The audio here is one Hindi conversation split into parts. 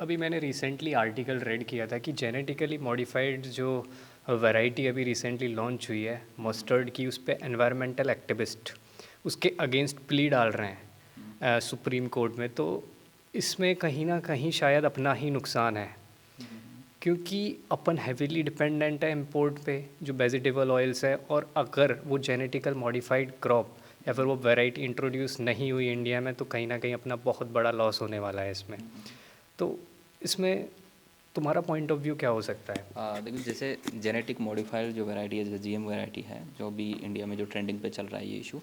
अभी मैंने रिसेंटली आर्टिकल रेड किया था कि जेनेटिकली मॉडिफाइड जो वैरायटी अभी रिसेंटली लॉन्च हुई है मस्टर्ड की, उस पे एनवायरमेंटल एक्टिविस्ट उसके अगेंस्ट प्ली डाल रहे हैं सुप्रीम कोर्ट में। तो इसमें कहीं ना कहीं शायद अपना ही नुकसान है, क्योंकि अपन हैवीली डिपेंडेंट है इंपोर्ट पे जो वेजिटेबल ऑयल्स है। और अगर वो जेनेटिकल मॉडिफाइड क्रॉप या फिर वो वैरायटी इंट्रोड्यूस नहीं हुई इंडिया में, तो कहीं ना कहीं अपना बहुत बड़ा लॉस होने वाला है इसमें। तो इसमें तुम्हारा पॉइंट ऑफ व्यू क्या हो सकता है? देखो, जैसे जेनेटिक मॉडिफाइड जो वैरायटी है, जैसे जीएम वैरायटी है, जो अभी इंडिया में जो ट्रेंडिंग पे चल रहा है ये इशू।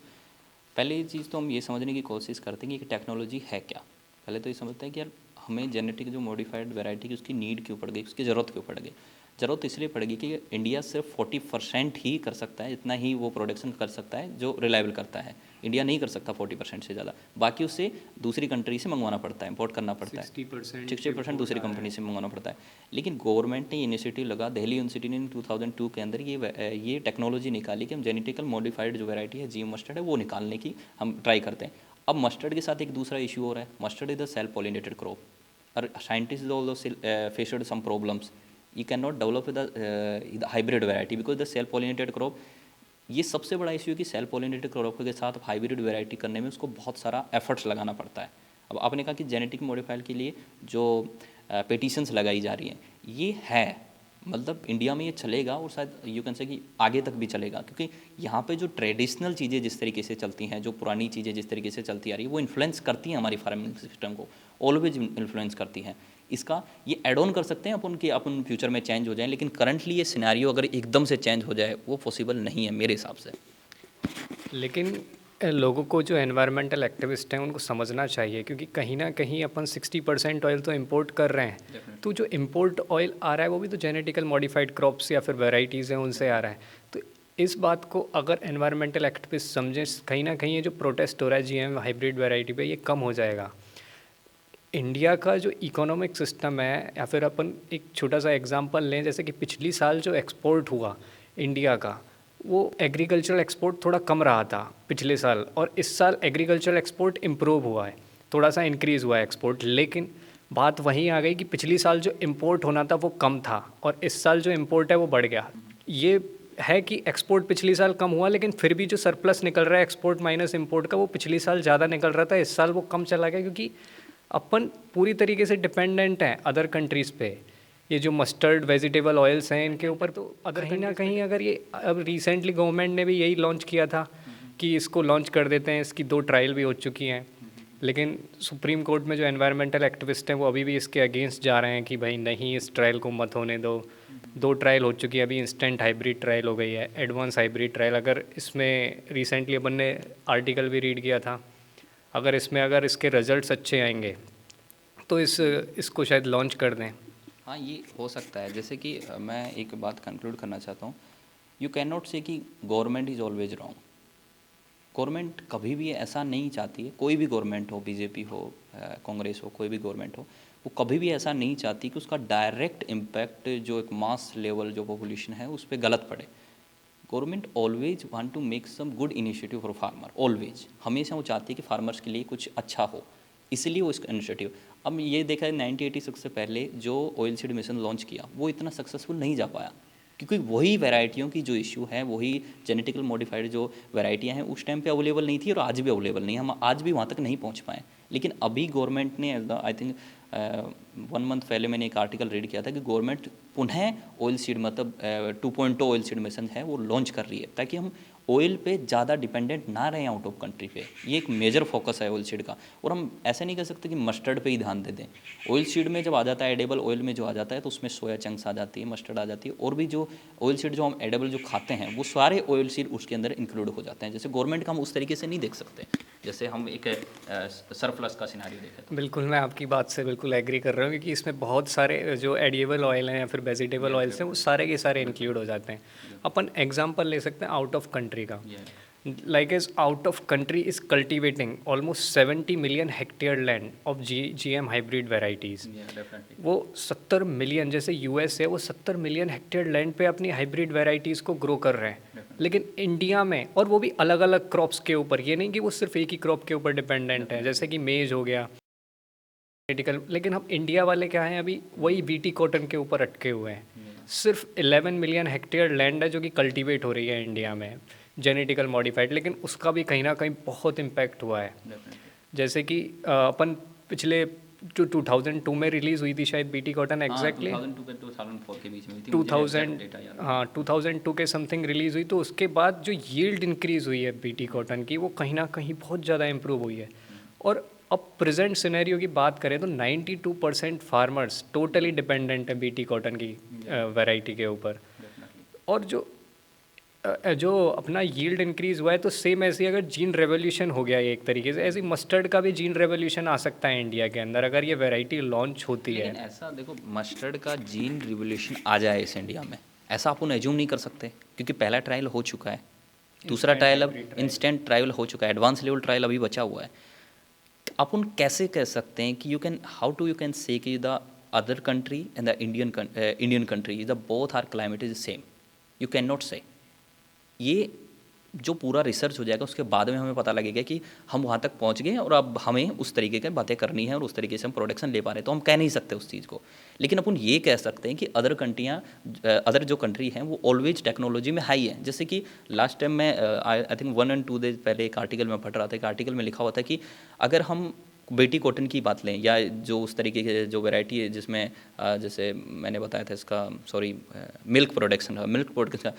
पहले चीज़ तो हम ये समझने की कोशिश करते हैं कि टेक्नोलॉजी है क्या। पहले तो ये समझते हैं कि यार हमें जेनेटिक जो मॉडिफाइड वैरायटी की उसकी नीड क्यों पड़ गई, उसकी ज़रूरत क्यों पड़ गई। ज़रूरत इसलिए पड़ेगी कि इंडिया सिर्फ 40% ही कर सकता है, इतना ही वो प्रोडक्शन कर सकता है जो रिलायबल करता है। इंडिया नहीं कर सकता 40% से ज़्यादा, बाकी उससे दूसरी कंट्री से मंगवाना पड़ता है, इंपोर्ट करना पड़ता है। 60% दूसरी कंपनी से मंगवाना पड़ता है। लेकिन गवर्नमेंट ने इनिशिएटिव लगा, दिल्ली यूनिवर्सिटी ने 2002 के अंदर ये टेक्नोलॉजी निकाली कि हम जेनेटिकल मॉडिफाइड जो वैरायटी है जीएम मस्टर्ड है वो निकालने की हम ट्राई करते हैं। अब मस्टर्ड के साथ एक दूसरा इशू हो रहा है। Mustard is the self pollinated crop और scientist also faced some problems. You can not develop the hybrid variety because the self pollinated crop. ये सबसे बड़ा इशू है कि सेल्फ पॉलिनेटेड क्रॉप के साथ हाइब्रिड वैरायटी करने में उसको बहुत सारा एफर्ट्स लगाना पड़ता है। अब आपने कहा कि जेनेटिक मॉडिफायर के लिए जो पेटिशंस लगाई जा रही हैं, ये है मतलब इंडिया में ये चलेगा और शायद यू कैन से कि आगे तक भी चलेगा, क्योंकि यहाँ पे जो ट्रेडिशनल चीज़ें जिस तरीके से चलती हैं, जो पुरानी चीज़ें जिस तरीके से चलती आ रही है, वो इन्फ्लुएंस करती हैं हमारी फार्मिंग सिस्टम को, ऑलवेज इन्फ्लुएंस करती हैं। इसका ये एड ऑन कर सकते हैं अपन कि अपन फ्यूचर में चेंज हो जाए, लेकिन करंटली ये सिनेरियो अगर एकदम से चेंज हो जाए वो पॉसिबल नहीं है मेरे हिसाब से। लेकिन लोगों को, जो एनवायरमेंटल एक्टिविस्ट हैं, उनको समझना चाहिए, क्योंकि कहीं ना कहीं अपन 60% ऑयल तो इंपोर्ट कर रहे हैं। तो जो इंपोर्ट ऑयल आ रहा है वो भी तो जेनेटिकल मॉडिफाइड क्रॉप्स या फिर वेराइटीज़ हैं उनसे आ रहा है। तो इस बात को अगर एनवायरमेंटल एक्टिविस्ट समझें, कहीं ना कहीं ये जो प्रोटेस्ट हो रहा है जीएम हाइब्रिड वेराइटी पे, ये कम हो जाएगा। इंडिया का जो इकोनॉमिक सिस्टम है, या फिर अपन एक छोटा सा एग्जांपल लें, जैसे कि पिछली साल जो एक्सपोर्ट हुआ इंडिया का, वो एग्रीकल्चरल एक्सपोर्ट थोड़ा कम रहा था पिछले साल, और इस साल एग्रीकल्चरल एक्सपोर्ट इम्प्रूव हुआ है, थोड़ा सा इंक्रीज़ हुआ है एक्सपोर्ट। लेकिन बात वहीं आ गई कि पिछली साल जो इम्पोर्ट होना था वो कम था, और इस साल जो इम्पोर्ट है वो बढ़ गया। ये है कि एक्सपोर्ट पिछली साल कम हुआ, लेकिन फिर भी जो सरप्लस निकल रहा है एक्सपोर्ट माइनस इम्पोर्ट का, वो पिछली साल ज़्यादा निकल रहा था, इस साल वो कम चला गया, क्योंकि अपन पूरी तरीके से डिपेंडेंट हैं अदर कंट्रीज़ पे। ये जो मस्टर्ड वेजिटेबल ऑयल्स हैं इनके ऊपर, तो अगर कहीं ना कहीं अगर ये अब रिसेंटली गवर्नमेंट ने भी यही लॉन्च किया था कि इसको लॉन्च कर देते हैं, इसकी 2 ट्रायल भी हो चुकी हैं। लेकिन सुप्रीम कोर्ट में जो एनवायरमेंटल एक्टिविस्ट हैं वो अभी भी इसके अगेंस्ट जा रहे हैं कि भाई नहीं, इस ट्रायल को मत होने दो। 2 ट्रायल हो चुकी है, अभी इंस्टेंट हाइब्रिड ट्रायल हो गई है, एडवांस हाइब्रिड ट्रायल। अगर इसमें रिसेंटली अपन ने आर्टिकल भी रीड किया था, अगर इसके रिजल्ट्स अच्छे आएंगे तो इसको शायद लॉन्च कर दें। हाँ, ये हो सकता है। जैसे कि मैं एक बात कंक्लूड करना चाहता हूँ। यू कैन नॉट से कि government is always wrong. Government कभी भी ऐसा नहीं चाहती है, कोई भी गवर्नमेंट हो, बीजेपी हो, कांग्रेस हो, कोई भी गवर्नमेंट हो, वो कभी भी ऐसा नहीं चाहती कि उसका डायरेक्ट इम्पैक्ट जो एक मास लेवल जो पॉपुलेशन है उस पर गलत पड़े। Government always want to make some good initiative for farmer, always, हमेशा वो चाहती है कि फार्मर्स के लिए कुछ अच्छा हो, इसलिए वो इसका इनिशिएटिव। अब ये देखा है 1986 से पहले जो ऑयल सीड मिशन लॉन्च किया वो इतना सक्सेसफुल नहीं जा पाया, क्योंकि वही वैरायटियों की जो इशू है, वही जेनेटिकल मॉडिफाइड जो वैरायटियाँ हैं उस टाइम पे अवेलेबल नहीं थी और आज भी अवेलेबल नहीं, हम आज भी वहाँ तक नहीं पहुँच पाए। लेकिन अभी गवर्नमेंट ने आई थिंक 1 मंथ पहले मैंने एक आर्टिकल रीड किया था कि गवर्नमेंट पुनः ऑयल सीड मतलब 2.0 ऑयल सीड मिशन है वो लॉन्च कर रही है, ताकि हम ऑयल पे ज़्यादा डिपेंडेंट ना रहें आउट ऑफ कंट्री पे। ये एक मेजर फोकस है ऑयल सीड का। और हम ऐसे नहीं कह सकते कि मस्टर्ड पे ही ध्यान दे दें। ऑयल सीड में जब आ जाता है, एडेबल ऑयल में जो आ जाता है, तो उसमें सोया चंक्स आ जाती है, मस्टर्ड आ जाती है, और भी जो ऑयल सीड जो हम एडेबल जो खाते हैं वो सारे ऑयल सीड उसके अंदर इंक्लूड हो जाते हैं। जैसे गवर्नमेंट का हम उस तरीके से नहीं देख सकते, जैसे हम एक सरप्लस का सिनारियो देखें तो। बिल्कुल, मैं आपकी बात से बिल्कुल एग्री कर रहा हूँ, क्योंकि इसमें बहुत सारे जो एडिएबल ऑयल हैं या फिर वेजिटेबल ऑयल्स हैं वो सारे के सारे इंक्लूड हो जाते हैं। अपन एग्जांपल ले सकते हैं आउट ऑफ कंट्री का। Like as out of country is cultivating almost 70 million hectare land of GM hybrid varieties. वो 70 मिलियन, जैसे यूएस है वो 70 मिलियन हेक्टेयर लैंड पे अपनी हाइब्रिड वेराइटीज़ को ग्रो कर रहे हैं। लेकिन इंडिया में, और वो भी अलग अलग क्रॉप्स के ऊपर, ये नहीं कि वो सिर्फ एक ही क्रॉप के ऊपर डिपेंडेंट है, जैसे कि मेज हो गया, जेनेटिकल, लेकिन हम इंडिया वाले क्या हैं अभी वही बीटी कॉटन के ऊपर अटके हुए हैं। सिर्फ 11 मिलियन हेक्टेयर लैंड है जो कि कल्टीवेट हो रही है इंडिया में जेनेटिकल मॉडिफाइड, लेकिन उसका भी कहीं ना कहीं बहुत इम्पैक्ट हुआ है। जैसे कि अपन पिछले जो 2002 में रिलीज़ हुई थी शायद बीटी कॉटन एग्जैक्टली 2002 के 2004 के बीच में हुई थी, 2000, हाँ 2002 के समथिंग रिलीज़ हुई, तो उसके बाद जो यील्ड इंक्रीज़ हुई है बीटी कॉटन की वो कहीं ना कहीं बहुत ज़्यादा इम्प्रूव हुई है। और अब प्रेजेंट सिनेरियो की बात करें तो 92% फार्मर्स टोटली डिपेंडेंट है बीटी कॉटन की वैरायटी के ऊपर। और जो अपना यील्ड इंक्रीज़ हुआ है तो सेम ऐसे ही अगर जीन रेवोल्यूशन हो गया है एक तरीके से, ऐसे मस्टर्ड का भी जीन रेवोल्यूशन आ सकता है इंडिया के अंदर अगर ये वैरायटी लॉन्च होती है। लेकिन ऐसा देखो, मस्टर्ड का जीन रिवोल्यूशन आ जाए इस इंडिया में, ऐसा अपन एज्यूम नहीं कर सकते, क्योंकि पहला ट्रायल हो चुका है, दूसरा ट्रायल अब इंस्टेंट ट्रायल हो चुका है, एडवांस लेवल ट्रायल अभी बचा हुआ है। अपन कैसे कह सकते हैं कि how to you can say कि the other country and the Indian country the both are climate is same, you can not say. ये जो पूरा रिसर्च हो जाएगा उसके बाद में हमें पता लगेगा कि हम वहाँ तक पहुँच गए और अब हमें उस तरीके की बातें करनी है और उस तरीके से हम प्रोडक्शन ले पा रहे हैं, तो हम कह नहीं सकते उस चीज़ को। लेकिन अपन ये कह सकते हैं कि अदर जो कंट्री हैं वो ऑलवेज टेक्नोलॉजी में हाई है। जैसे कि लास्ट टाइम मैं आई थिंक 1 और 2 डेज पहले एक आर्टिकल में पढ़ रहा था, एक आर्टिकल में लिखा हुआ था कि अगर हम बेटी कॉटन की बात लें या जो उस तरीके के जो वैरायटी है जिसमें जैसे मैंने बताया था इसका मिल्क प्रोडक्शन का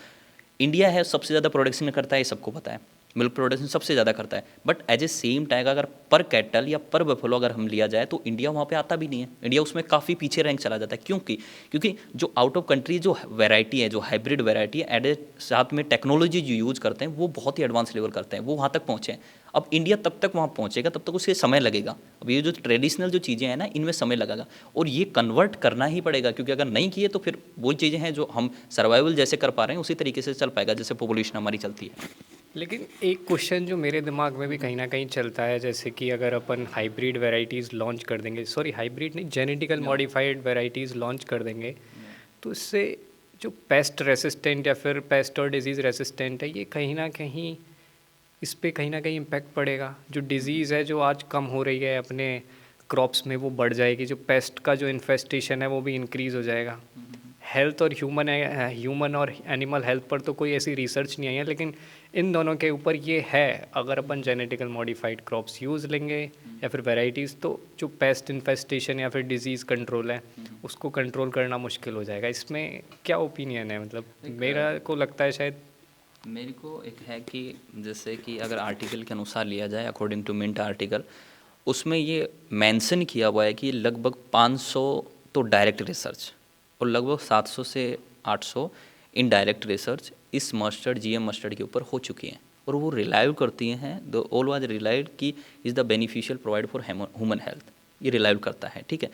इंडिया है सबसे ज़्यादा प्रोडक्शन करता है, ये सबको पता है, मिल्क प्रोडक्शन सबसे ज़्यादा करता है। But as a same time अगर पर कैटल या पर बफलो अगर हम लिया जाए तो इंडिया वहाँ पे आता भी नहीं है, इंडिया उसमें काफ़ी पीछे रैंक चला जाता है। क्योंकि जो आउट ऑफ कंट्री जो वैरायटी है, जो हाइब्रिड वैरायटी है, एड साथ में टेक्नोलॉजी जो यूज़ करते हैं वो बहुत ही एडवांस लेवल करते हैं, वो वहाँ तक पहुँचे हैं। अब इंडिया तब तक वहाँ पहुँचेगा तब तक उसके समय लगेगा। अब ये जो ट्रेडिशनल जो चीज़ें हैं ना, इनमें समय लगेगा और ये कन्वर्ट करना ही पड़ेगा, क्योंकि अगर नहीं किए तो फिर वो चीज़ें हैं जो हम सर्वाइवल जैसे कर पा रहे हैं उसी तरीके से चल पाएगा जैसे पॉपुलेशन हमारी चलती है। लेकिन एक क्वेश्चन जो मेरे दिमाग में भी कहीं ना कहीं चलता है, जैसे कि अगर अपन हाइब्रिड वैरायटीज़ लॉन्च कर देंगे, सॉरी हाइब्रिड नहीं, जेनेटिकल मॉडिफाइड वैरायटीज़ लॉन्च कर देंगे, तो इससे जो पेस्ट रेसिस्टेंट या फिर पेस्ट और डिजीज़ रेसिस्टेंट है, ये कहीं ना कहीं इस पे कहीं ना कहीं इम्पैक्ट पड़ेगा। जो डिज़ीज़ है जो आज कम हो रही है अपने क्रॉप्स में वो बढ़ जाएगी, जो पेस्ट का जो इन्फेस्टेशन है वो भी इंक्रीज़ हो जाएगा। हेल्थ और ह्यूमन और एनिमल हेल्थ पर तो कोई ऐसी रिसर्च नहीं आई है, लेकिन इन दोनों के ऊपर ये है अगर अपन जेनेटिकल मॉडिफाइड क्रॉप्स यूज़ लेंगे या फिर वैरायटीज़, तो जो पेस्ट इन्फेस्टेशन या फिर डिजीज़ कंट्रोल है उसको कंट्रोल करना मुश्किल हो जाएगा। इसमें क्या ओपिनियन है? मतलब मेरा को लगता है शायद मेरे को एक है कि जैसे कि अगर आर्टिकल के अनुसार लिया जाए, अकॉर्डिंग टू मिंट आर्टिकल, उसमें ये मेंशन किया हुआ है कि लगभग 500 तो डायरेक्ट रिसर्च और लगभग 700 से 800 इनडायरेक्ट रिसर्च इस जीएम मस्टर्ड के ऊपर हो चुकी हैं और वो रिलाइव करती हैं, द ऑल वाज रिलाइव कि is the beneficial provide for human health, ये रिलाइव करता है। ठीक है,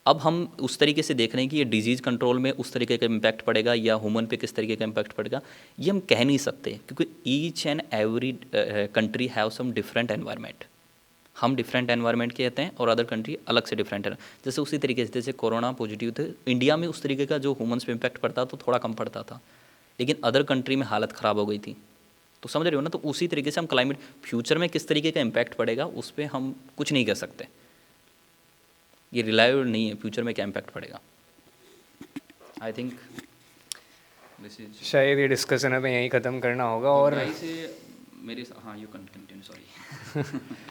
अब हम उस तरीके से देख रहे हैं कि ये डिजीज़ कंट्रोल में उस तरीके का इम्पैक्ट पड़ेगा या ह्यूमन पे किस तरीके का इम्पैक्ट पड़ेगा, ये हम कह नहीं सकते, क्योंकि each and every country have some different environment. हम डिफरेंट एनवायरनमेंट के कहते हैं और अदर कंट्री अलग से डिफरेंट है। जैसे उसी तरीके से जैसे कोरोना पॉजिटिव थे इंडिया में, उस तरीके का जो ह्यूमन्स पे इम्पैक्ट पड़ता तो थोड़ा कम पड़ता था, लेकिन अदर कंट्री में हालत ख़राब हो गई थी। तो समझ रहे हो ना, तो उसी तरीके से हम क्लाइमेट फ्यूचर में किस तरीके का इम्पैक्ट पड़ेगा उस पर हम कुछ नहीं कह सकते, ये रिलायबल नहीं है फ्यूचर में क्या इम्पैक्ट पड़ेगा। आई थिंक दिस इज शायद ये डिस्कशन हमें यहीं ख़त्म करना होगा। और मेरे हाँ यू कंटिन्यू सॉरी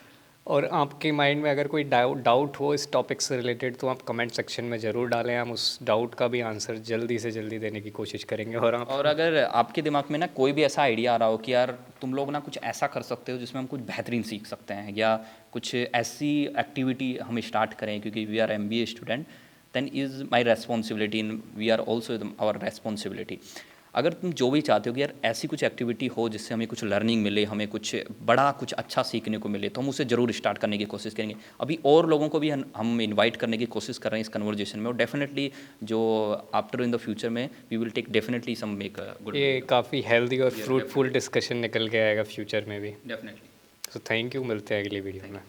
और आपके माइंड में अगर कोई डाउट हो इस टॉपिक से रिलेटेड तो आप कमेंट सेक्शन में ज़रूर डालें, हम उस डाउट का भी आंसर जल्दी से जल्दी देने की कोशिश करेंगे। और अगर आपके दिमाग में ना कोई भी ऐसा आइडिया आ रहा हो कि यार तुम लोग ना कुछ ऐसा कर सकते हो जिसमें हम कुछ बेहतरीन सीख सकते हैं, या कुछ ऐसी एक्टिविटी हम स्टार्ट करें, क्योंकि we are MBA student, then is my responsibility in we are also our responsibility. अगर तुम जो भी चाहते हो कि यार ऐसी कुछ एक्टिविटी हो जिससे हमें कुछ लर्निंग मिले, हमें कुछ बड़ा कुछ अच्छा सीखने को मिले, तो हम उसे ज़रूर स्टार्ट करने की कोशिश करेंगे। अभी और लोगों को भी हम इनवाइट करने की कोशिश कर रहे हैं इस कन्वर्जेशन में, और डेफिनेटली जो आफ्टर इन द फ्यूचर में we will take definitely some make good, ये काफ़ी हेल्दी और फ्रूटफुल डिस्कशन निकल के आएगा फ्यूचर में भी। डेफिनेटली। सो थैंक यू, मिलते हैं अगली वीडियो में।